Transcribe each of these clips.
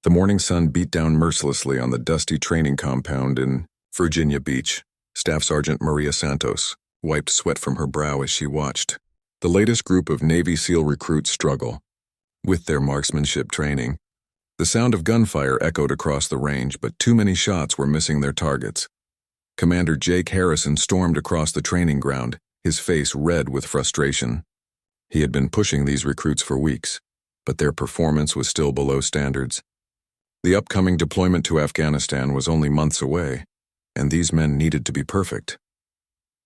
The morning sun beat down mercilessly on the dusty training compound in Virginia Beach. Staff Sergeant Maria Santos wiped sweat from her brow as she watched the latest group of Navy SEAL recruits struggle with their marksmanship training. The sound of gunfire echoed across the range, but too many shots were missing their targets. Commander Jake Harrison stormed across the training ground, his face red with frustration. He had been pushing these recruits for weeks, but their performance was still below standards. The upcoming deployment to Afghanistan was only months away, and these men needed to be perfect.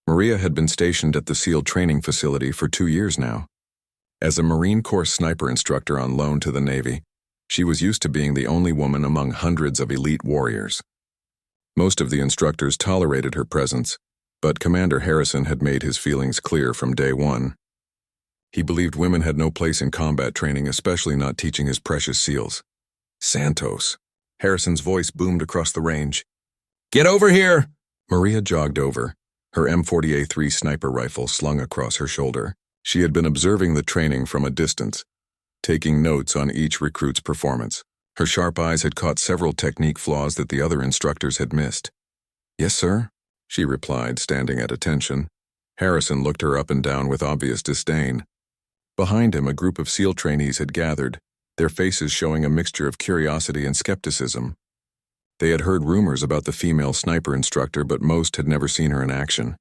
Maria had been stationed at the SEAL training facility for 2 years now. As a Marine Corps sniper instructor on loan to the Navy, she was used to being the only woman among hundreds of elite warriors. Most of the instructors tolerated her presence, but Commander Harrison had made his feelings clear from day one. He believed women had no place in combat training, especially not teaching his precious SEALs. Santos. Harrison's voice boomed across the range. "Get over here!" Maria jogged over, her M40A3 sniper rifle slung across her shoulder. She had been observing the training from a distance, taking notes on each recruit's performance. Her sharp eyes had caught several technique flaws that the other instructors had missed. "Yes, sir," she replied, standing at attention. Harrison looked her up and down with obvious disdain. Behind him, a group of SEAL trainees had gathered, their faces showing a mixture of curiosity and skepticism. They had heard rumors about the female sniper instructor, but most had never seen her in action.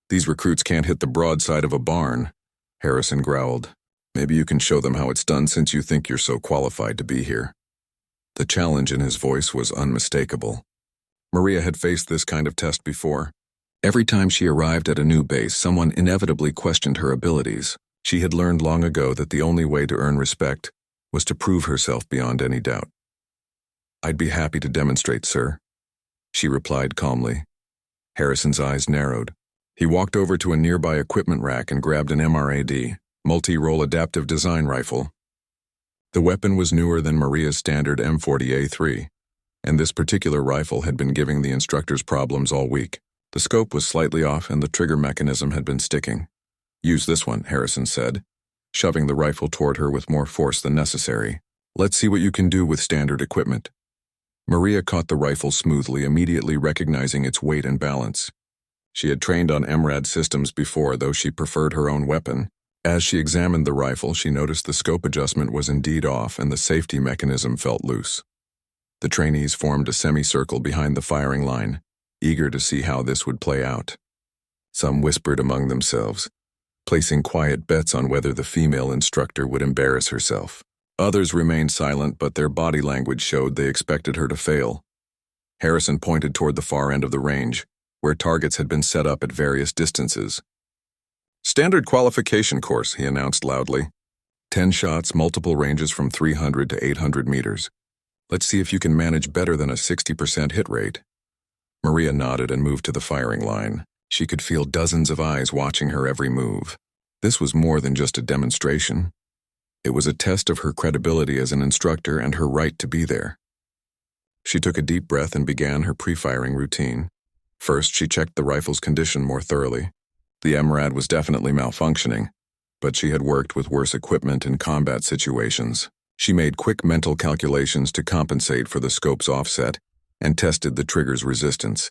"These recruits can't hit the broadside of a barn," Harrison growled. "Maybe you can show them how it's done since you think you're so qualified to be here." The challenge in his voice was unmistakable. Maria had faced this kind of test before. Every time she arrived at a new base, someone inevitably questioned her abilities. She had learned long ago that the only way to earn respect was to prove herself beyond any doubt. "I'd be happy to demonstrate, sir," she replied calmly. Harrison's eyes narrowed. He walked over to a nearby equipment rack and grabbed an MRAD, multi-role adaptive design rifle. The weapon was newer than Maria's standard M40A3, and this particular rifle had been giving the instructors problems all week. The scope was slightly off and the trigger mechanism had been sticking. "Use this one," Harrison said, shoving the rifle toward her with more force than necessary. "Let's see what you can do with standard equipment." Maria caught the rifle smoothly, immediately recognizing its weight and balance. She had trained on MRAD systems before, though she preferred her own weapon. As she examined the rifle, she noticed the scope adjustment was indeed off and the safety mechanism felt loose. The trainees formed a semicircle behind the firing line, eager to see how this would play out. Some whispered among themselves, placing quiet bets on whether the female instructor would embarrass herself. Others remained silent, but their body language showed they expected her to fail. Harrison pointed toward the far end of the range, where targets had been set up at various distances. "Standard qualification course," he announced loudly. 10 shots, multiple ranges from 300 to 800 meters. "Let's see if you can manage better than a 60% hit rate." Maria nodded and moved to the firing line. She could feel dozens of eyes watching her every move. This was more than just a demonstration. It was a test of her credibility as an instructor and her right to be there. She took a deep breath and began her pre-firing routine. First, she checked the rifle's condition more thoroughly. The MRAD was definitely malfunctioning, but she had worked with worse equipment in combat situations. She made quick mental calculations to compensate for the scope's offset and tested the trigger's resistance.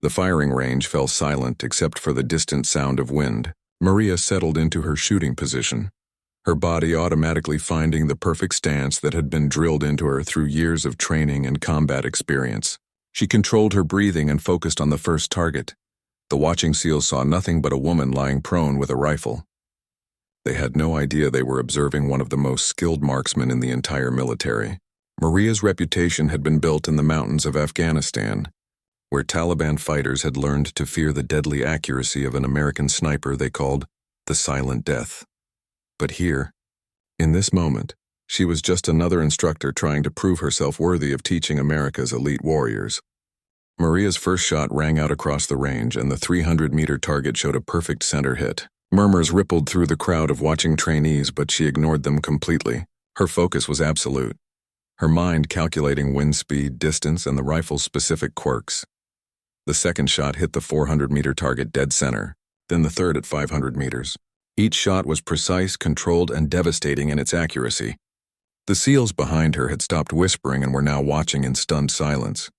The firing range fell silent except for the distant sound of wind. Maria settled into her shooting position, her body automatically finding the perfect stance that had been drilled into her through years of training and combat experience. She controlled her breathing and focused on the first target. The watching SEALs saw nothing but a woman lying prone with a rifle. They had no idea they were observing one of the most skilled marksmen in the entire military. Maria's reputation had been built in the mountains of Afghanistan, where Taliban fighters had learned to fear the deadly accuracy of an American sniper they called the Silent Death. But here, in this moment, she was just another instructor trying to prove herself worthy of teaching America's elite warriors. Maria's first shot rang out across the range, and the 300-meter target showed a perfect center hit. Murmurs rippled through the crowd of watching trainees, but she ignored them completely. Her focus was absolute, her mind calculating wind speed, distance, and the rifle's specific quirks. The second shot hit the 400-meter target dead center, then the third at 500 meters. Each shot was precise, controlled, and devastating in its accuracy. The SEALs behind her had stopped whispering and were now watching in stunned silence.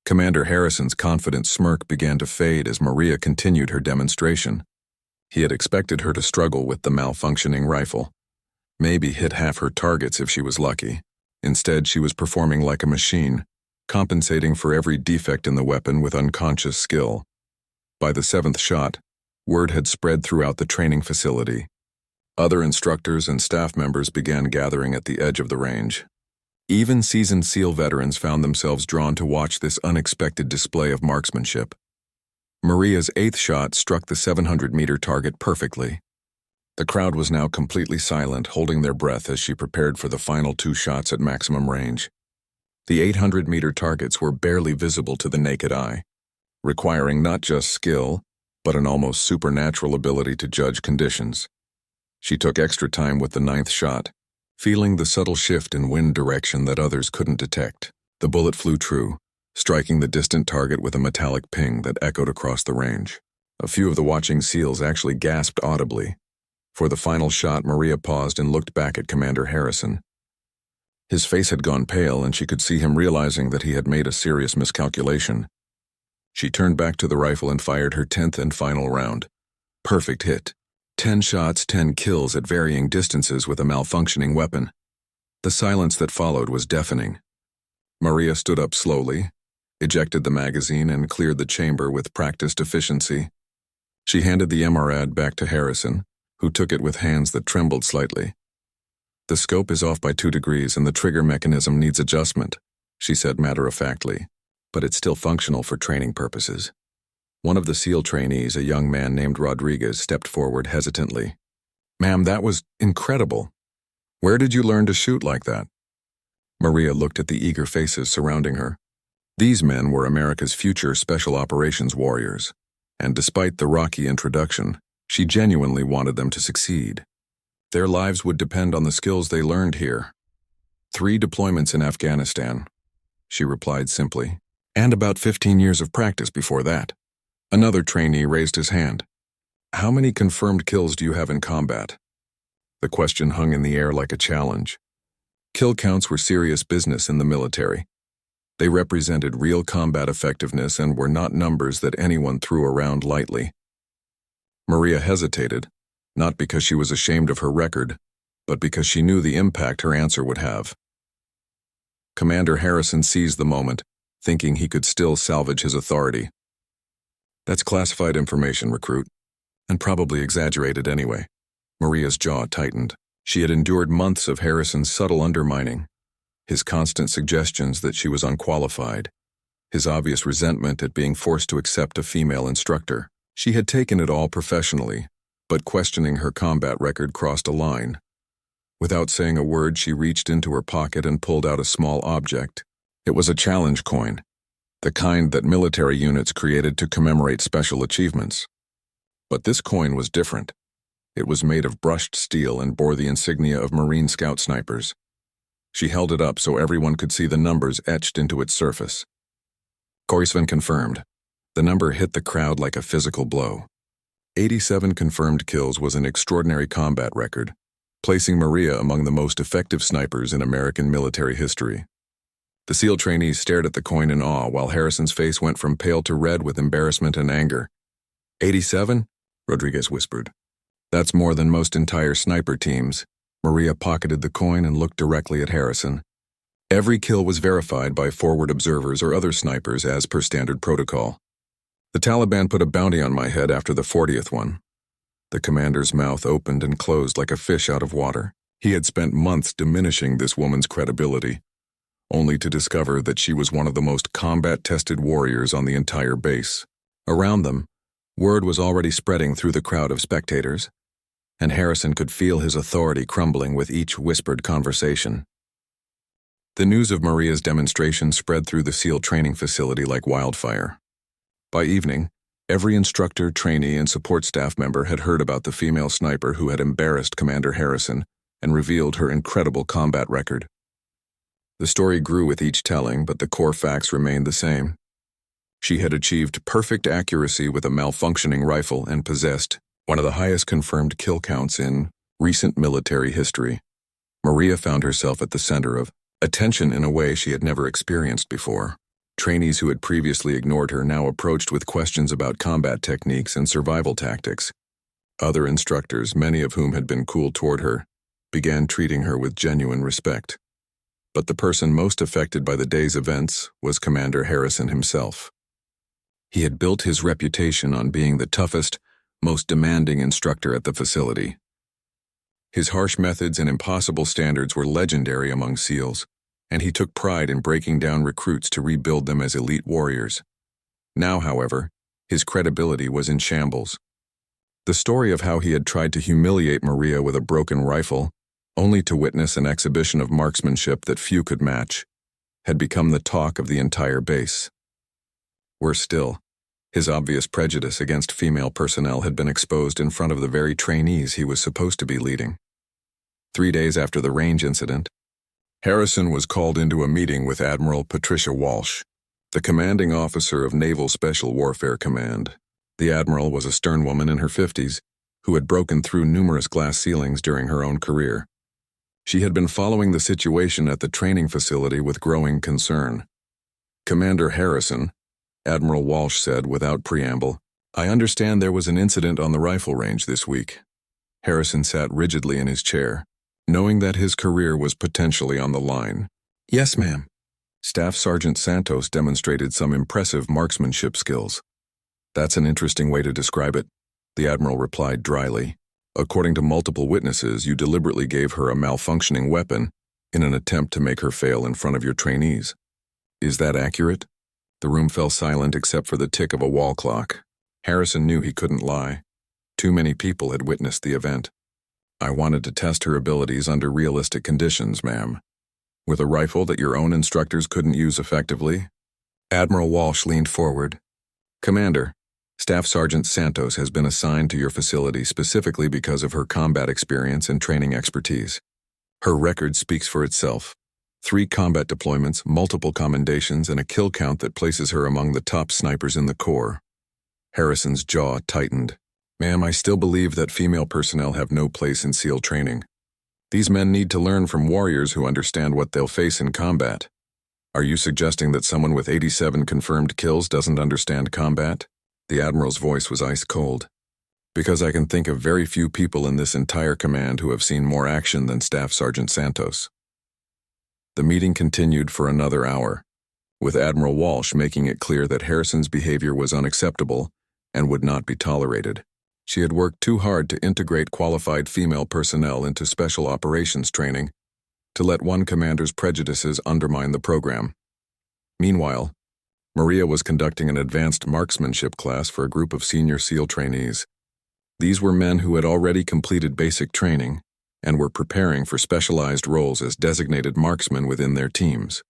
Commander Harrison's confident smirk began to fade as Maria continued her demonstration. He had expected her to struggle with the malfunctioning rifle. Maybe hit half her targets if she was lucky. Instead, she was performing like a machine, compensating for every defect in the weapon with unconscious skill. By the 7th shot, word had spread throughout the training facility. Other instructors and staff members began gathering at the edge of the range. Even seasoned SEAL veterans found themselves drawn to watch this unexpected display of marksmanship. Maria's 8th shot struck the 700-meter target perfectly. The crowd was now completely silent, holding their breath as she prepared for the final 2 shots at maximum range. The 800-meter targets were barely visible to the naked eye, requiring not just skill, but an almost supernatural ability to judge conditions. She took extra time with the 9th shot, feeling the subtle shift in wind direction that others couldn't detect. The bullet flew true, striking the distant target with a metallic ping that echoed across the range. A few of the watching SEALs actually gasped audibly. For the final shot, Maria paused and looked back at Commander Harrison. His face had gone pale, and she could see him realizing that he had made a serious miscalculation. She turned back to the rifle and fired her 10th and final round. Perfect hit. 10 shots, 10 kills at varying distances with a malfunctioning weapon. The silence that followed was deafening. Maria stood up slowly, ejected the magazine, and cleared the chamber with practiced efficiency. She handed the MRAD back to Harrison, who took it with hands that trembled slightly. "The scope is off by 2 degrees and the trigger mechanism needs adjustment," she said matter-of-factly, "but it's still functional for training purposes." One of the SEAL trainees, a young man named Rodriguez, stepped forward hesitantly. "Ma'am, that was incredible. Where did you learn to shoot like that?" Maria looked at the eager faces surrounding her. These men were America's future special operations warriors, and despite the rocky introduction, she genuinely wanted them to succeed. Their lives would depend on the skills they learned here. 3 deployments in Afghanistan, she replied simply, and about 15 years of practice before that. Another trainee raised his hand. "How many confirmed kills do you have in combat?" The question hung in the air like a challenge. Kill counts were serious business in the military. They represented real combat effectiveness and were not numbers that anyone threw around lightly. Maria hesitated, not because she was ashamed of her record, but because she knew the impact her answer would have. Commander Harrison seized the moment, thinking he could still salvage his authority. "That's classified information, recruit, and probably exaggerated anyway." Maria's jaw tightened. She had endured months of Harrison's subtle undermining, his constant suggestions that she was unqualified, his obvious resentment at being forced to accept a female instructor. She had taken it all professionally, but questioning her combat record crossed a line. Without saying a word, she reached into her pocket and pulled out a small object. It was a challenge coin, the kind that military units created to commemorate special achievements. But this coin was different. It was made of brushed steel and bore the insignia of Marine Scout snipers. She held it up so everyone could see the numbers etched into its surface. Korisvan confirmed. The number hit the crowd like a physical blow. 87 confirmed kills was an extraordinary combat record, placing Maria among the most effective snipers in American military history. The SEAL trainees stared at the coin in awe while Harrison's face went from pale to red with embarrassment and anger. 87? Rodriguez whispered. "That's more than most entire sniper teams." Maria pocketed the coin and looked directly at Harrison. "Every kill was verified by forward observers or other snipers as per standard protocol. The Taliban put a bounty on my head after the 40th one." The commander's mouth opened and closed like a fish out of water. He had spent months diminishing this woman's credibility, only to discover that she was one of the most combat-tested warriors on the entire base. Around them, word was already spreading through the crowd of spectators, and Harrison could feel his authority crumbling with each whispered conversation. The news of Maria's demonstration spread through the SEAL training facility like wildfire. By evening, every instructor, trainee, and support staff member had heard about the female sniper who had embarrassed Commander Harrison and revealed her incredible combat record. The story grew with each telling, but the core facts remained the same. She had achieved perfect accuracy with a malfunctioning rifle and possessed one of the highest confirmed kill counts in recent military history. Maria found herself at the center of attention in a way she had never experienced before. Trainees who had previously ignored her now approached with questions about combat techniques and survival tactics. Other instructors, many of whom had been cool toward her, began treating her with genuine respect. But the person most affected by the day's events was Commander Harrison himself. He had built his reputation on being the toughest, most demanding instructor at the facility. His harsh methods and impossible standards were legendary among SEALs, and he took pride in breaking down recruits to rebuild them as elite warriors. Now, however, his credibility was in shambles. The story of how he had tried to humiliate Maria with a broken rifle, only to witness an exhibition of marksmanship that few could match, had become the talk of the entire base. Worse still, his obvious prejudice against female personnel had been exposed in front of the very trainees he was supposed to be leading. 3 days after the range incident, Harrison was called into a meeting with Admiral Patricia Walsh, the commanding officer of Naval Special Warfare Command. The admiral was a stern woman in her 50s who had broken through numerous glass ceilings during her own career. She had been following the situation at the training facility with growing concern. "Commander Harrison," Admiral Walsh said without preamble, "I understand there was an incident on the rifle range this week." Harrison sat rigidly in his chair, knowing that his career was potentially on the line. "Yes, ma'am." Staff Sergeant Santos demonstrated some impressive marksmanship skills. "That's an interesting way to describe it," the admiral replied dryly. "According to multiple witnesses, you deliberately gave her a malfunctioning weapon in an attempt to make her fail in front of your trainees. Is that accurate?" The room fell silent except for the tick of a wall clock. Harrison knew he couldn't lie. Too many people had witnessed the event. "I wanted to test her abilities under realistic conditions, ma'am." "With a rifle that your own instructors couldn't use effectively?" Admiral Walsh leaned forward. "Commander, Staff Sergeant Santos has been assigned to your facility specifically because of her combat experience and training expertise. Her record speaks for itself. 3 combat deployments, multiple commendations, and a kill count that places her among the top snipers in the Corps." Harrison's jaw tightened. "Ma'am, I still believe that female personnel have no place in SEAL training. These men need to learn from warriors who understand what they'll face in combat. Are you suggesting that someone with 87 confirmed kills doesn't understand combat?" The admiral's voice was ice cold. "Because I can think of very few people in this entire command who have seen more action than Staff Sergeant Santos." The meeting continued for another hour, with Admiral Walsh making it clear that Harrison's behavior was unacceptable and would not be tolerated. She had worked too hard to integrate qualified female personnel into special operations training to let one commander's prejudices undermine the program. Meanwhile, Maria was conducting an advanced marksmanship class for a group of senior SEAL trainees. These were men who had already completed basic training and were preparing for specialized roles as designated marksmen within their teams.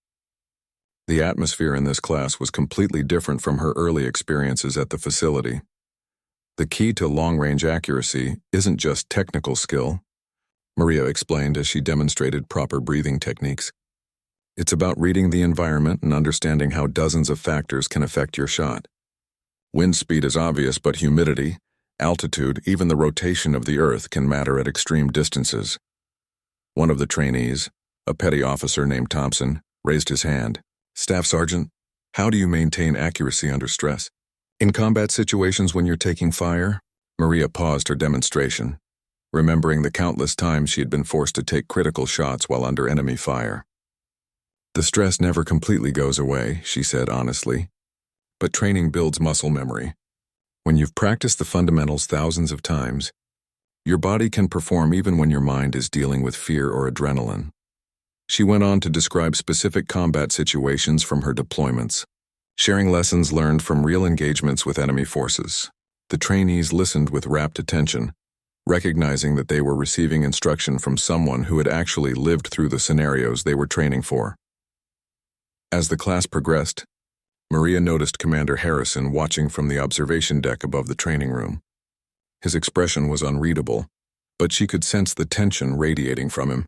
The atmosphere in this class was completely different from her early experiences at the facility. "The key to long-range accuracy isn't just technical skill," Maria explained as she demonstrated proper breathing techniques. "It's about reading the environment and understanding how dozens of factors can affect your shot. Wind speed is obvious, but humidity, altitude, even the rotation of the earth can matter at extreme distances." One of the trainees, a petty officer named Thompson, raised his hand. "Staff Sergeant, how do you maintain accuracy under stress? In combat situations when you're taking fire?" Maria paused her demonstration, remembering the countless times she had been forced to take critical shots while under enemy fire. "The stress never completely goes away," she said honestly, "but training builds muscle memory. When you've practiced the fundamentals thousands of times, your body can perform even when your mind is dealing with fear or adrenaline." She went on to describe specific combat situations from her deployments, sharing lessons learned from real engagements with enemy forces. The trainees listened with rapt attention, recognizing that they were receiving instruction from someone who had actually lived through the scenarios they were training for. As the class progressed, Maria noticed Commander Harrison watching from the observation deck above the training room. His expression was unreadable, but she could sense the tension radiating from him.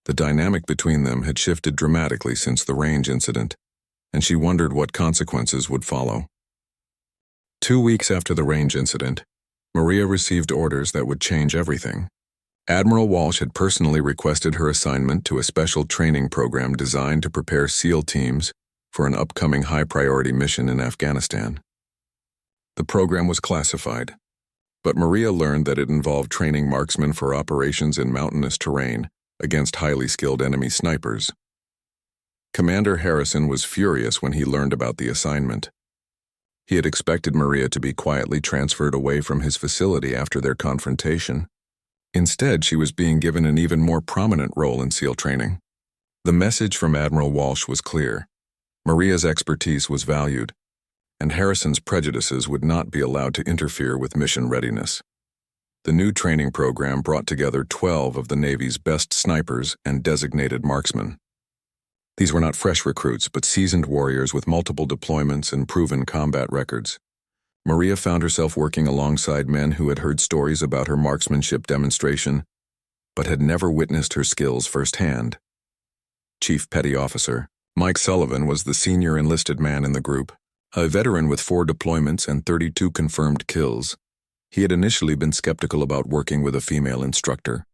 The dynamic between them had shifted dramatically since the range incident, and she wondered what consequences would follow. 2 weeks after the range incident, Maria received orders that would change everything. Admiral Walsh had personally requested her assignment to a special training program designed to prepare SEAL teams for an upcoming high-priority mission in Afghanistan. The program was classified, but Maria learned that it involved training marksmen for operations in mountainous terrain against highly skilled enemy snipers. Commander Harrison was furious when he learned about the assignment. He had expected Maria to be quietly transferred away from his facility after their confrontation. Instead, she was being given an even more prominent role in SEAL training. The message from Admiral Walsh was clear. Maria's expertise was valued, and Harrison's prejudices would not be allowed to interfere with mission readiness. The new training program brought together 12 of the Navy's best snipers and designated marksmen. These were not fresh recruits, but seasoned warriors with multiple deployments and proven combat records. Maria found herself working alongside men who had heard stories about her marksmanship demonstration, but had never witnessed her skills firsthand. Chief Petty Officer Mike Sullivan was the senior enlisted man in the group, a veteran with 4 deployments and 32 confirmed kills. He had initially been skeptical about working with a female instructor.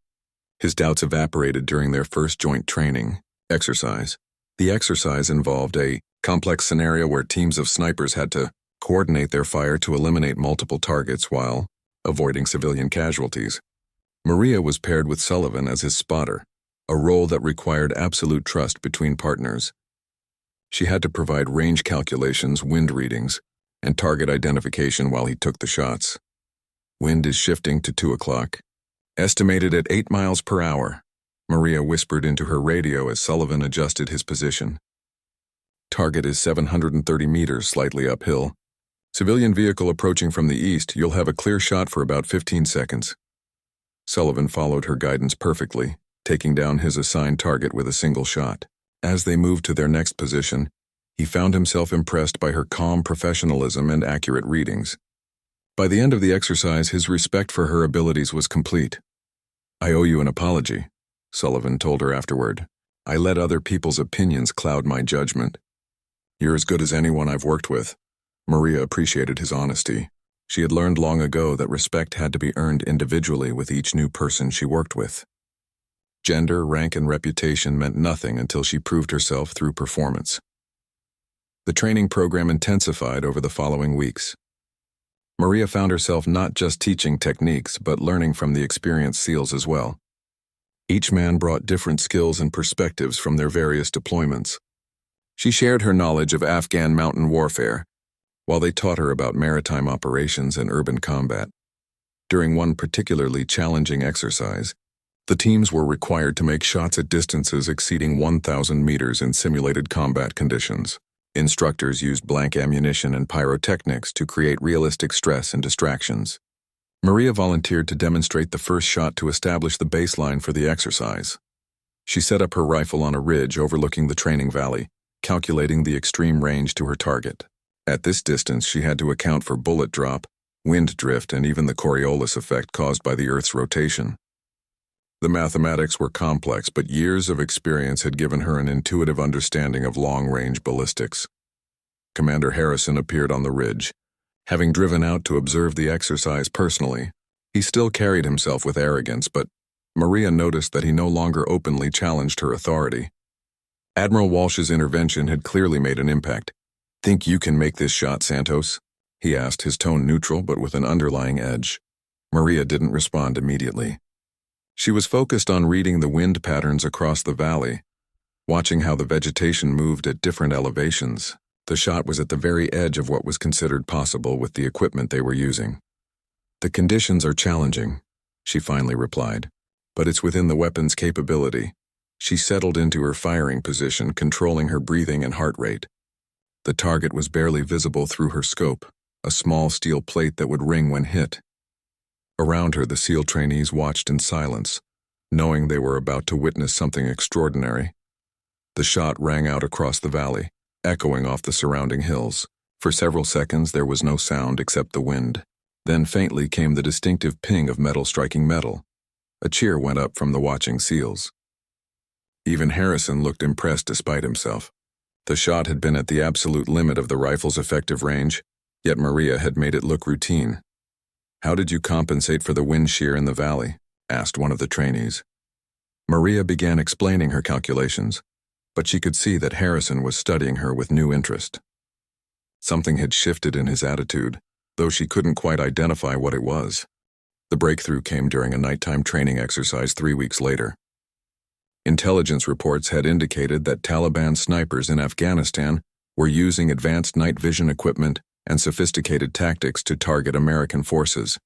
His doubts evaporated during their first joint training exercise. The exercise involved a complex scenario where teams of snipers had to coordinate their fire to eliminate multiple targets while avoiding civilian casualties. Maria was paired with Sullivan as his spotter, a role that required absolute trust between partners. She had to provide range calculations, wind readings, and target identification while he took the shots. Wind is shifting to 2 o'clock. Estimated at 8 miles per hour, Maria whispered into her radio as Sullivan adjusted his position. Target is 730 meters, slightly uphill. Civilian vehicle approaching from the east, you'll have a clear shot for about 15 seconds. Sullivan followed her guidance perfectly, taking down his assigned target with a single shot. As they moved to their next position, he found himself impressed by her calm professionalism and accurate readings. By the end of the exercise, his respect for her abilities was complete. "I owe you an apology," Sullivan told her afterward. "I let other people's opinions cloud my judgment." "You're as good as anyone I've worked with." Maria appreciated his honesty. She had learned long ago that respect had to be earned individually with each new person she worked with. Gender, rank, and reputation meant nothing until she proved herself through performance. The training program intensified over the following weeks. Maria found herself not just teaching techniques, but learning from the experienced SEALs as well. Each man brought different skills and perspectives from their various deployments. She shared her knowledge of Afghan mountain warfare, while they taught her about maritime operations and urban combat. During one particularly challenging exercise, the teams were required to make shots at distances exceeding 1,000 meters in simulated combat conditions. Instructors used blank ammunition and pyrotechnics to create realistic stress and distractions. Maria volunteered to demonstrate the first shot to establish the baseline for the exercise. She set up her rifle on a ridge overlooking the training valley, calculating the extreme range to her target. At this distance, she had to account for bullet drop, wind drift, and even the Coriolis effect caused by the Earth's rotation. The mathematics were complex, but years of experience had given her an intuitive understanding of long-range ballistics. Commander Harrison appeared on the ridge. Having driven out to observe the exercise personally, he still carried himself with arrogance, but Maria noticed that he no longer openly challenged her authority. Admiral Walsh's intervention had clearly made an impact. "Think you can make this shot, Santos?" he asked, his tone neutral but with an underlying edge. Maria didn't respond immediately. She was focused on reading the wind patterns across the valley, watching how the vegetation moved at different elevations. The shot was at the very edge of what was considered possible with the equipment they were using. "The conditions are challenging," she finally replied, "but it's within the weapon's capability." She settled into her firing position, controlling her breathing and heart rate. The target was barely visible through her scope, a small steel plate that would ring when hit. Around her, the SEAL trainees watched in silence, knowing they were about to witness something extraordinary. The shot rang out across the valley, echoing off the surrounding hills. For several seconds, there was no sound except the wind. Then faintly came the distinctive ping of metal striking metal. A cheer went up from the watching SEALs. Even Harrison looked impressed despite himself. The shot had been at the absolute limit of the rifle's effective range, yet Maria had made it look routine. "How did you compensate for the wind shear in the valley?" asked one of the trainees. Maria began explaining her calculations, but she could see that Harrison was studying her with new interest. Something had shifted in his attitude, though she couldn't quite identify what it was. The breakthrough came during a nighttime training exercise 3 weeks later. Intelligence reports had indicated that Taliban snipers in Afghanistan were using advanced night vision equipment and sophisticated tactics to target American forces.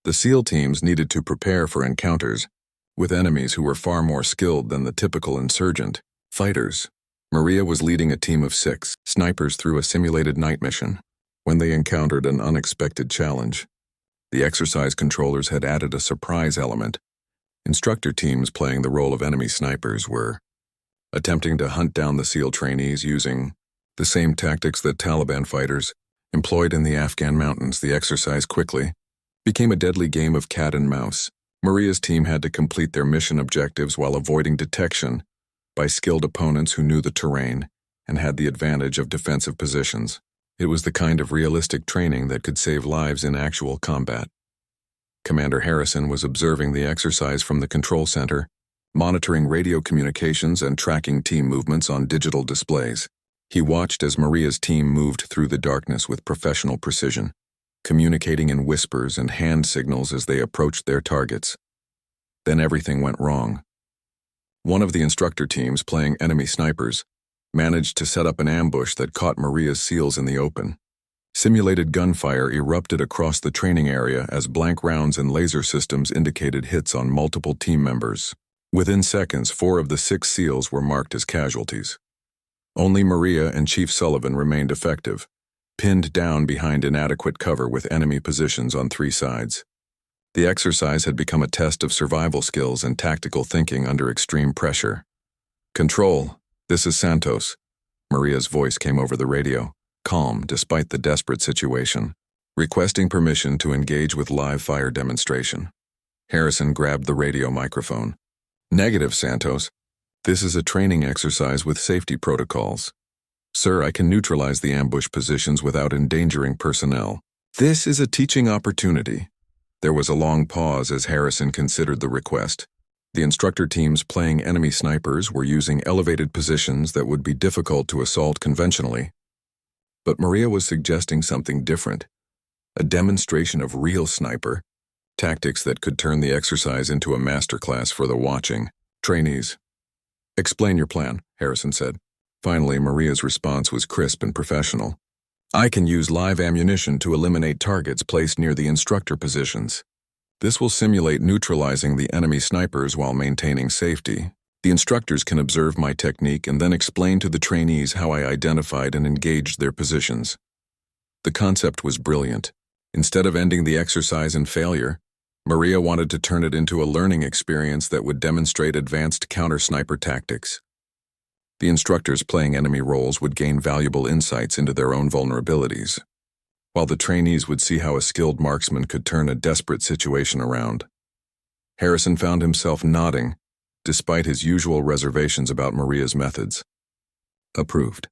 The SEAL teams needed to prepare for encounters with enemies who were far more skilled than the typical insurgent fighters. Maria was leading a team of 6 snipers through a simulated night mission when they encountered an unexpected challenge. The exercise controllers had added a surprise element. Instructor teams playing the role of enemy snipers were attempting to hunt down the SEAL trainees using the same tactics that Taliban fighters employed in the Afghan mountains. The exercise quickly became a deadly game of cat and mouse. Maria's team had to complete their mission objectives while avoiding detection by skilled opponents who knew the terrain and had the advantage of defensive positions. It was the kind of realistic training that could save lives in actual combat. Commander Harrison was observing the exercise from the control center, monitoring radio communications and tracking team movements on digital displays. He watched as Maria's team moved through the darkness with professional precision, communicating in whispers and hand signals as they approached their targets. Then everything went wrong. One of the instructor teams playing enemy snipers managed to set up an ambush that caught Maria's SEALs in the open. Simulated gunfire erupted across the training area as blank rounds and laser systems indicated hits on multiple team members. Within seconds, 4 of the 6 SEALs were marked as casualties. Only Maria and Chief Sullivan remained effective, pinned down behind inadequate cover with enemy positions on 3 sides. The exercise had become a test of survival skills and tactical thinking under extreme pressure. "Control, this is Santos." Maria's voice came over the radio, calm despite the desperate situation, requesting permission to engage with live fire demonstration. Harrison grabbed the radio microphone. "Negative, Santos. This is a training exercise with safety protocols. Sir, I can neutralize the ambush positions without endangering personnel. This is a teaching opportunity." There was a long pause as Harrison considered the request. The instructor teams playing enemy snipers were using elevated positions that would be difficult to assault conventionally. But Maria was suggesting something different, a demonstration of real sniper, tactics that could turn the exercise into a masterclass for the watching trainees. "Explain your plan," Harrison said. Finally, Maria's response was crisp and professional. "I can use live ammunition to eliminate targets placed near the instructor positions. This will simulate neutralizing the enemy snipers while maintaining safety. The instructors can observe my technique and then explain to the trainees how I identified and engaged their positions." The concept was brilliant. Instead of ending the exercise in failure, Maria wanted to turn it into a learning experience that would demonstrate advanced counter-sniper tactics. The instructors playing enemy roles would gain valuable insights into their own vulnerabilities, while the trainees would see how a skilled marksman could turn a desperate situation around. Harrison found himself nodding, despite his usual reservations about Maria's methods. "Approved.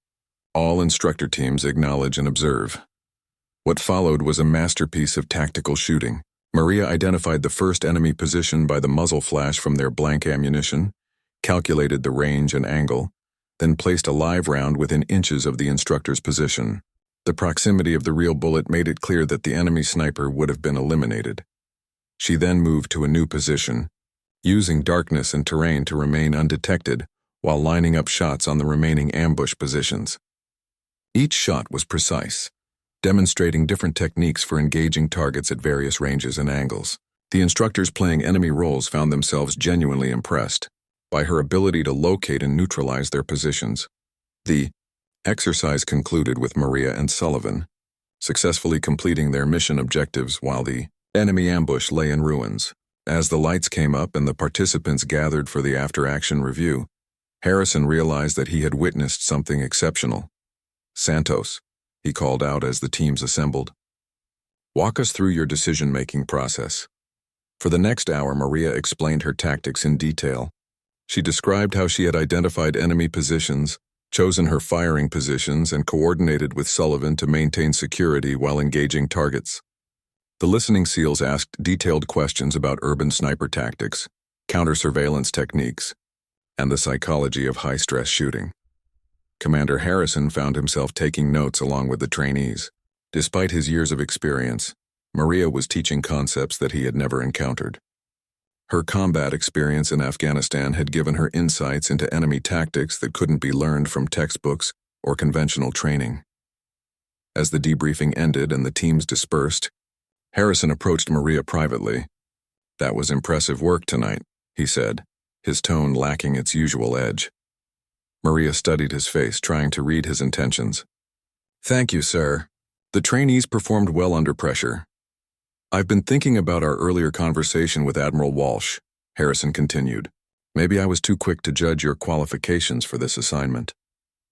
All instructor teams acknowledge and observe." What followed was a masterpiece of tactical shooting. Maria identified the first enemy position by the muzzle flash from their blank ammunition, calculated the range and angle, then placed a live round within inches of the instructor's position. The proximity of the real bullet made it clear that the enemy sniper would have been eliminated. She then moved to a new position, using darkness and terrain to remain undetected while lining up shots on the remaining ambush positions. Each shot was precise, demonstrating different techniques for engaging targets at various ranges and angles. The instructors playing enemy roles found themselves genuinely impressed by her ability to locate and neutralize their positions. The exercise concluded with Maria and Sullivan successfully completing their mission objectives while the enemy ambush lay in ruins. As the lights came up and the participants gathered for the after-action review, Harrison realized that he had witnessed something exceptional. "Santos," he called out as the teams assembled. "Walk us through your decision-making process." For the next hour, Maria explained her tactics in detail. She described how she had identified enemy positions, chosen her firing positions, and coordinated with Sullivan to maintain security while engaging targets. The listening SEALs asked detailed questions about urban sniper tactics, counter-surveillance techniques, and the psychology of high-stress shooting. Commander Harrison found himself taking notes along with the trainees. Despite his years of experience, Maria was teaching concepts that he had never encountered. Her combat experience in Afghanistan had given her insights into enemy tactics that couldn't be learned from textbooks or conventional training. As the debriefing ended and the teams dispersed, Harrison approached Maria privately. "That was impressive work tonight," he said, his tone lacking its usual edge. Maria studied his face, trying to read his intentions. "Thank you, sir. The trainees performed well under pressure." "I've been thinking about our earlier conversation with Admiral Walsh," Harrison continued. "Maybe I was too quick to judge your qualifications for this assignment."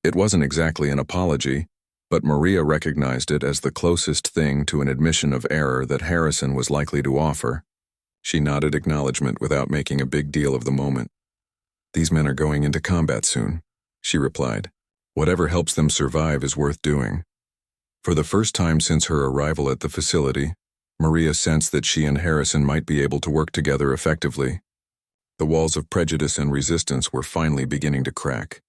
It wasn't exactly an apology, but Maria recognized it as the closest thing to an admission of error that Harrison was likely to offer. She nodded acknowledgement without making a big deal of the moment. "These men are going into combat soon," she replied. "Whatever helps them survive is worth doing." For the first time since her arrival at the facility, Maria sensed that she and Harrison might be able to work together effectively. The walls of prejudice and resistance were finally beginning to crack.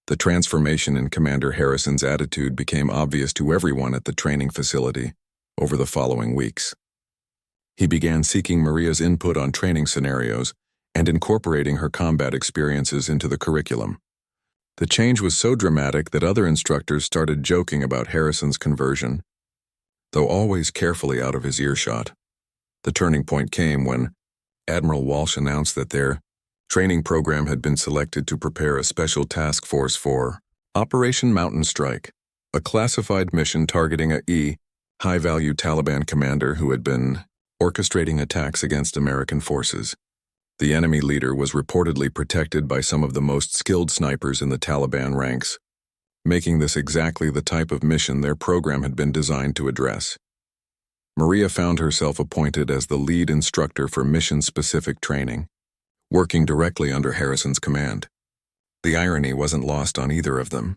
The transformation in Commander Harrison's attitude became obvious to everyone at the training facility over the following weeks. He began seeking Maria's input on training scenarios and incorporating her combat experiences into the curriculum. The change was so dramatic that other instructors started joking about Harrison's conversion, though always carefully out of his earshot. The turning point came when Admiral Walsh announced that their training program had been selected to prepare a special task force for Operation Mountain Strike, a classified mission targeting a high-value Taliban commander who had been orchestrating attacks against American forces. The enemy leader was reportedly protected by some of the most skilled snipers in the Taliban ranks, making this exactly the type of mission their program had been designed to address. Maria found herself appointed as the lead instructor for mission-specific training, working directly under Harrison's command. The irony wasn't lost on either of them.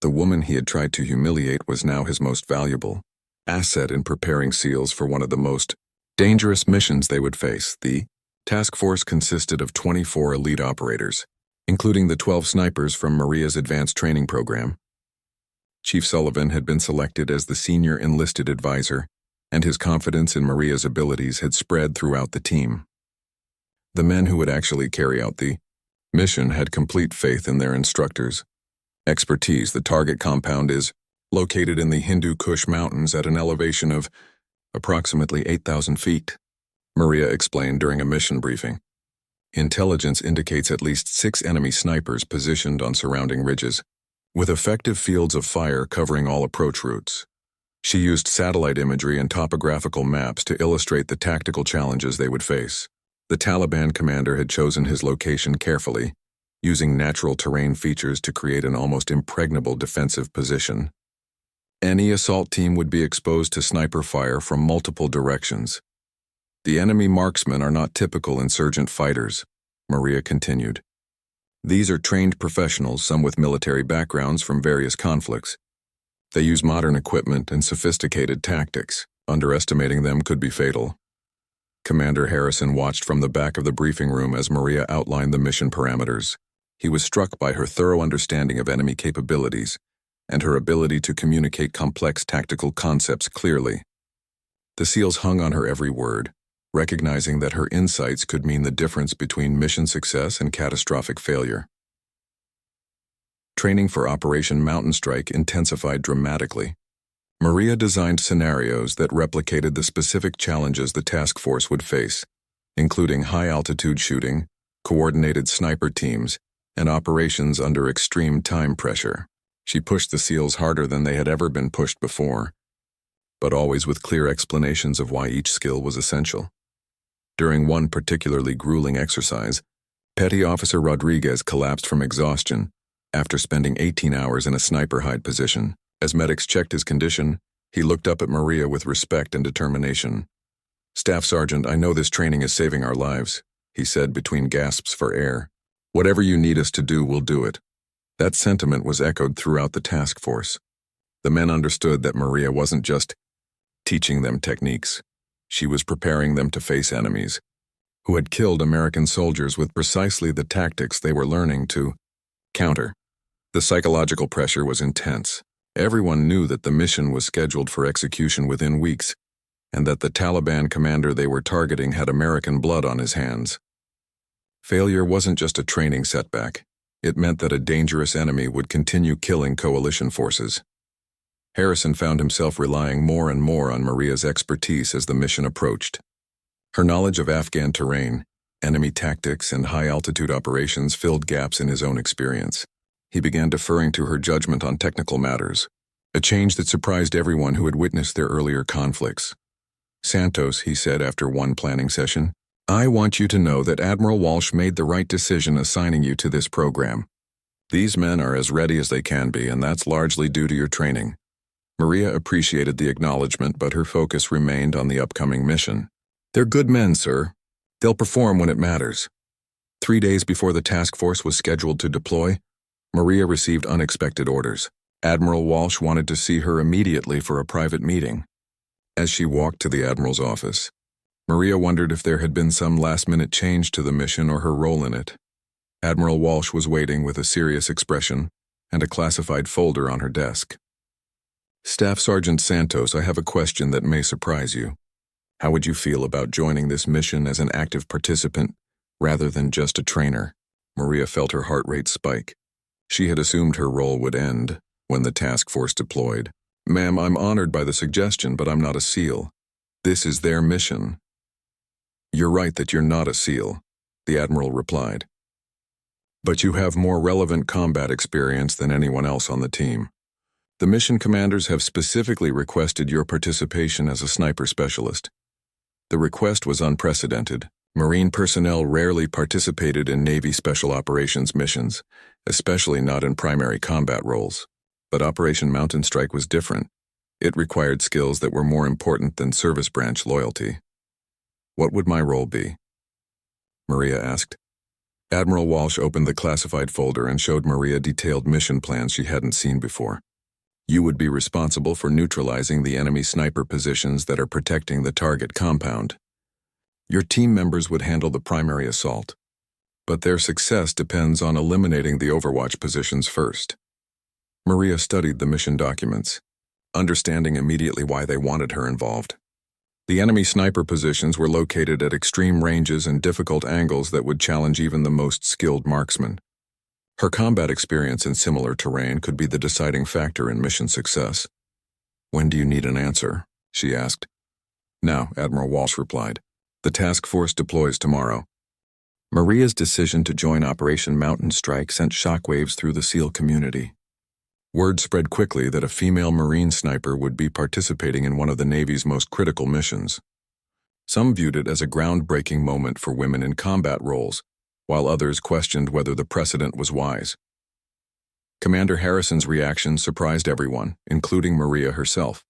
The woman he had tried to humiliate was now his most valuable asset in preparing SEALs for one of the most dangerous missions they would face. The task force consisted of 24 elite operators, including the 12 snipers from Maria's advanced training program. Chief Sullivan had been selected as the senior enlisted advisor, and his confidence in Maria's abilities had spread throughout the team. The men who would actually carry out the mission had complete faith in their instructors. Expertise: the target compound is located in the Hindu Kush Mountains at an elevation of approximately 8,000 feet, Maria explained during a mission briefing. Intelligence indicates at least 6 enemy snipers positioned on surrounding ridges, with effective fields of fire covering all approach routes. She used satellite imagery and topographical maps to illustrate the tactical challenges they would face. The Taliban commander had chosen his location carefully, using natural terrain features to create an almost impregnable defensive position. Any assault team would be exposed to sniper fire from multiple directions. "The enemy marksmen are not typical insurgent fighters," Maria continued. "These are trained professionals, some with military backgrounds from various conflicts. They use modern equipment and sophisticated tactics. Underestimating them could be fatal." Commander Harrison watched from the back of the briefing room as Maria outlined the mission parameters. He was struck by her thorough understanding of enemy capabilities and her ability to communicate complex tactical concepts clearly. The SEALs hung on her every word, recognizing that her insights could mean the difference between mission success and catastrophic failure. Training for Operation Mountain Strike intensified dramatically. Maria designed scenarios that replicated the specific challenges the task force would face, including high-altitude shooting, coordinated sniper teams, and operations under extreme time pressure. She pushed the SEALs harder than they had ever been pushed before, but always with clear explanations of why each skill was essential. During one particularly grueling exercise, Petty Officer Rodriguez collapsed from exhaustion after spending 18 hours in a sniper hide position. As medics checked his condition, he looked up at Maria with respect and determination. "Staff Sergeant, I know this training is saving our lives," he said between gasps for air. "Whatever you need us to do, we'll do it." That sentiment was echoed throughout the task force. The men understood that Maria wasn't just teaching them techniques. She was preparing them to face enemies who had killed American soldiers with precisely the tactics they were learning to counter. The psychological pressure was intense. Everyone knew that the mission was scheduled for execution within weeks, and that the Taliban commander they were targeting had American blood on his hands. Failure wasn't just a training setback. It meant that a dangerous enemy would continue killing coalition forces. Harrison found himself relying more and more on Maria's expertise as the mission approached. Her knowledge of Afghan terrain, enemy tactics, and high-altitude operations filled gaps in his own experience. He began deferring to her judgment on technical matters, a change that surprised everyone who had witnessed their earlier conflicts. "Santos," he said after one planning session, "I want you to know that Admiral Walsh made the right decision assigning you to this program. These men are as ready as they can be, and that's largely due to your training." Maria appreciated the acknowledgement, but her focus remained on the upcoming mission. "They're good men, sir. They'll perform when it matters." 3 days before the task force was scheduled to deploy, Maria received unexpected orders. Admiral Walsh wanted to see her immediately for a private meeting. As she walked to the Admiral's office, Maria wondered if there had been some last-minute change to the mission or her role in it. Admiral Walsh was waiting with a serious expression and a classified folder on her desk. "Staff Sergeant Santos, I have a question that may surprise you. How would you feel about joining this mission as an active participant rather than just a trainer?" Maria felt her heart rate spike. She had assumed her role would end when the task force deployed. "Ma'am, I'm honored by the suggestion, but I'm not a SEAL. This is their mission." "You're right that you're not a SEAL," the Admiral replied. "But you have more relevant combat experience than anyone else on the team. The mission commanders have specifically requested your participation as a sniper specialist." The request was unprecedented. Marine personnel rarely participated in Navy Special Operations missions, especially not in primary combat roles. But Operation Mountain Strike was different. It required skills that were more important than service branch loyalty. "What would my role be?" Maria asked. Admiral Walsh opened the classified folder and showed Maria detailed mission plans she hadn't seen before. "You would be responsible for neutralizing the enemy sniper positions that are protecting the target compound. Your team members would handle the primary assault, but their success depends on eliminating the overwatch positions first." Maria studied the mission documents, understanding immediately why they wanted her involved. The enemy sniper positions were located at extreme ranges and difficult angles that would challenge even the most skilled marksman. Her combat experience in similar terrain could be the deciding factor in mission success. "When do you need an answer?" she asked. "Now," Admiral Walsh replied. "The task force deploys tomorrow." Maria's decision to join Operation Mountain Strike sent shockwaves through the SEAL community. Word spread quickly that a female Marine sniper would be participating in one of the Navy's most critical missions. Some viewed it as a groundbreaking moment for women in combat roles, while others questioned whether the precedent was wise. Commander Harrison's reaction surprised everyone, including Maria herself.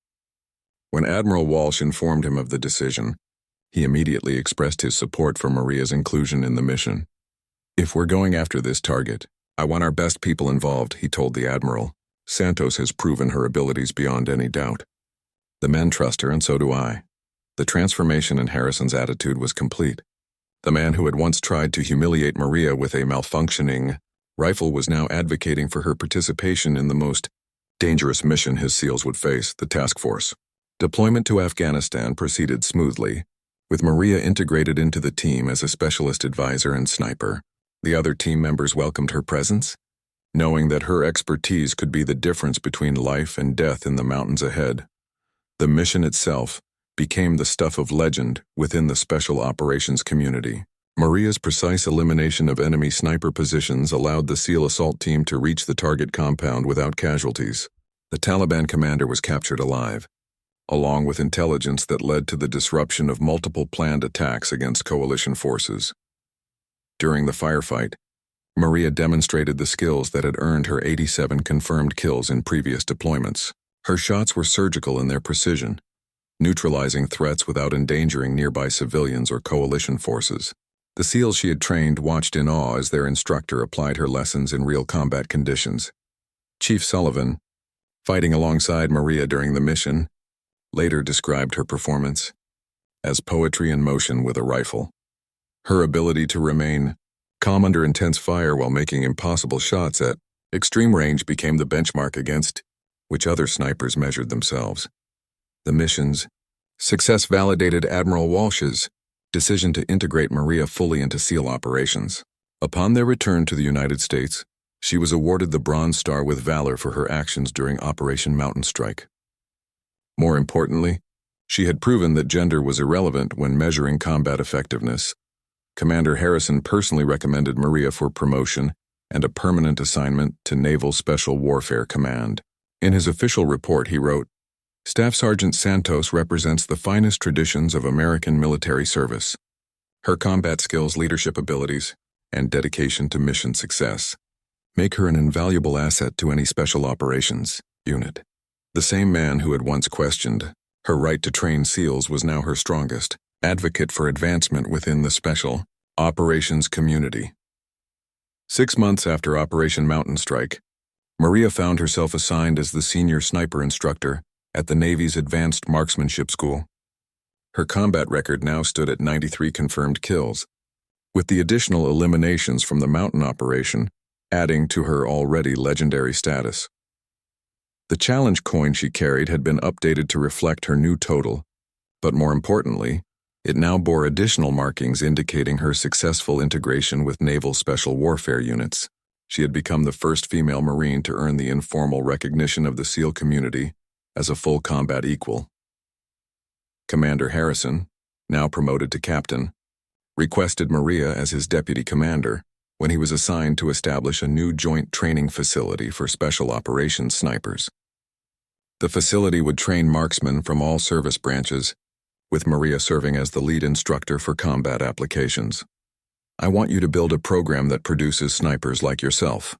When Admiral Walsh informed him of the decision, he immediately expressed his support for Maria's inclusion in the mission. "If we're going after this target, I want our best people involved," he told the Admiral. "Santos has proven her abilities beyond any doubt. The men trust her, and so do I." The transformation in Harrison's attitude was complete. The man who had once tried to humiliate Maria with a malfunctioning rifle was now advocating for her participation in the most dangerous mission his SEALs would face, the task force. Deployment to Afghanistan proceeded smoothly, with Maria integrated into the team as a specialist advisor and sniper. The other team members welcomed her presence, knowing that her expertise could be the difference between life and death in the mountains ahead. The mission itself became the stuff of legend within the special operations community. Maria's precise elimination of enemy sniper positions allowed the SEAL assault team to reach the target compound without casualties. The Taliban commander was captured alive, along with intelligence that led to the disruption of multiple planned attacks against coalition forces. During the firefight, Maria demonstrated the skills that had earned her 87 confirmed kills in previous deployments. Her shots were surgical in their precision, neutralizing threats without endangering nearby civilians or coalition forces. The SEALs she had trained watched in awe as their instructor applied her lessons in real combat conditions. Chief Sullivan, fighting alongside Maria during the mission, later described her performance as poetry in motion with a rifle. Her ability to remain calm under intense fire while making impossible shots at extreme range became the benchmark against which other snipers measured themselves. The mission's success validated Admiral Walsh's decision to integrate Maria fully into SEAL operations. Upon their return to the United States, she was awarded the Bronze Star with Valor for her actions during Operation Mountain Strike. More importantly, she had proven that gender was irrelevant when measuring combat effectiveness. Commander Harrison personally recommended Maria for promotion and a permanent assignment to Naval Special Warfare Command. In his official report, he wrote, "Staff Sergeant Santos represents the finest traditions of American military service. Her combat skills, leadership abilities, and dedication to mission success make her an invaluable asset to any special operations unit." The same man who had once questioned her right to train SEALs was now her strongest advocate for advancement within the special operations community. 6 months after Operation Mountain Strike, Maria found herself assigned as the senior sniper instructor at the Navy's Advanced Marksmanship School. Her combat record now stood at 93 confirmed kills, with the additional eliminations from the mountain operation adding to her already legendary status. The challenge coin she carried had been updated to reflect her new total, but more importantly, it now bore additional markings indicating her successful integration with Naval Special Warfare units. She had become the first female Marine to earn the informal recognition of the SEAL community as a full combat equal. Commander Harrison, now promoted to captain, requested Maria as his deputy commander when he was assigned to establish a new joint training facility for special operations snipers. The facility would train marksmen from all service branches, with Maria serving as the lead instructor for combat applications. "I want you to build a program that produces snipers like yourself,"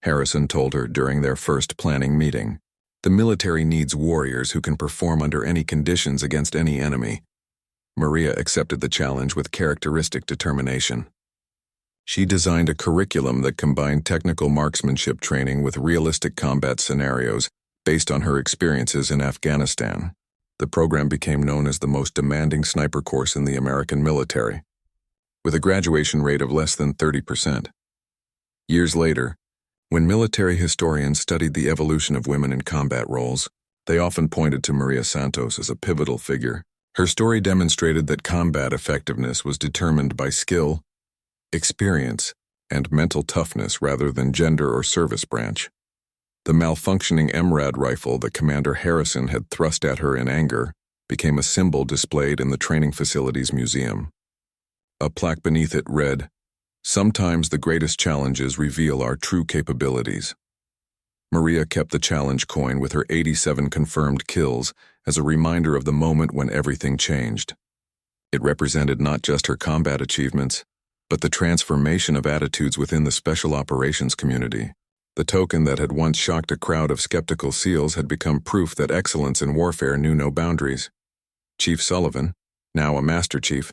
Harrison told her during their first planning meeting. "The military needs warriors who can perform under any conditions against any enemy." Maria accepted the challenge with characteristic determination. She designed a curriculum that combined technical marksmanship training with realistic combat scenarios based on her experiences in Afghanistan. The program became known as the most demanding sniper course in the American military, with a graduation rate of less than 30%. Years later, when military historians studied the evolution of women in combat roles, they often pointed to Maria Santos as a pivotal figure. Her story demonstrated that combat effectiveness was determined by skill, experience, and mental toughness rather than gender or service branch. The malfunctioning MRAD rifle that Commander Harrison had thrust at her in anger became a symbol displayed in the training facility's museum. A plaque beneath it read, "Sometimes the greatest challenges reveal our true capabilities." Maria kept the challenge coin with her 87 confirmed kills as a reminder of the moment when everything changed. It represented not just her combat achievements, but the transformation of attitudes within the special operations community. The token that had once shocked a crowd of skeptical SEALs had become proof that excellence in warfare knew no boundaries. Chief Sullivan, now a Master Chief,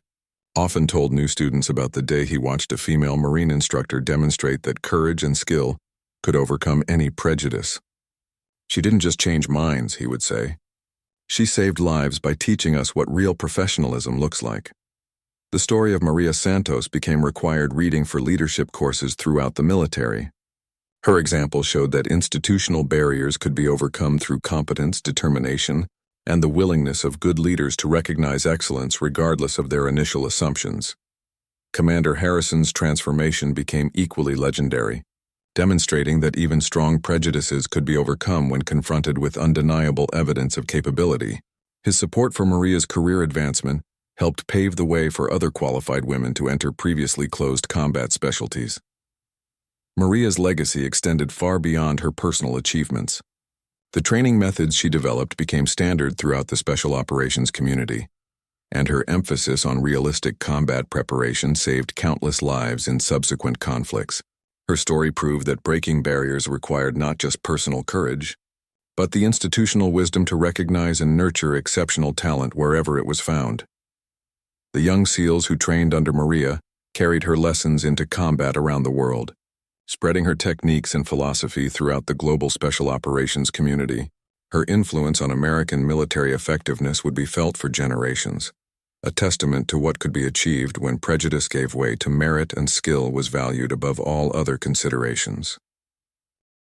often told new students about the day he watched a female Marine instructor demonstrate that courage and skill could overcome any prejudice. "She didn't just change minds," he would say. "She saved lives by teaching us what real professionalism looks like." The story of Maria Santos became required reading for leadership courses throughout the military. Her example showed that institutional barriers could be overcome through competence, determination, and the willingness of good leaders to recognize excellence regardless of their initial assumptions. Commander Harrison's transformation became equally legendary, demonstrating that even strong prejudices could be overcome when confronted with undeniable evidence of capability. His support for Maria's career advancement helped pave the way for other qualified women to enter previously closed combat specialties. Maria's legacy extended far beyond her personal achievements. The training methods she developed became standard throughout the special operations community, and her emphasis on realistic combat preparation saved countless lives in subsequent conflicts. Her story proved that breaking barriers required not just personal courage, but the institutional wisdom to recognize and nurture exceptional talent wherever it was found. The young SEALs who trained under Maria carried her lessons into combat around the world, spreading her techniques and philosophy throughout the global special operations community. Her influence on American military effectiveness would be felt for generations, a testament to what could be achieved when prejudice gave way to merit and skill was valued above all other considerations.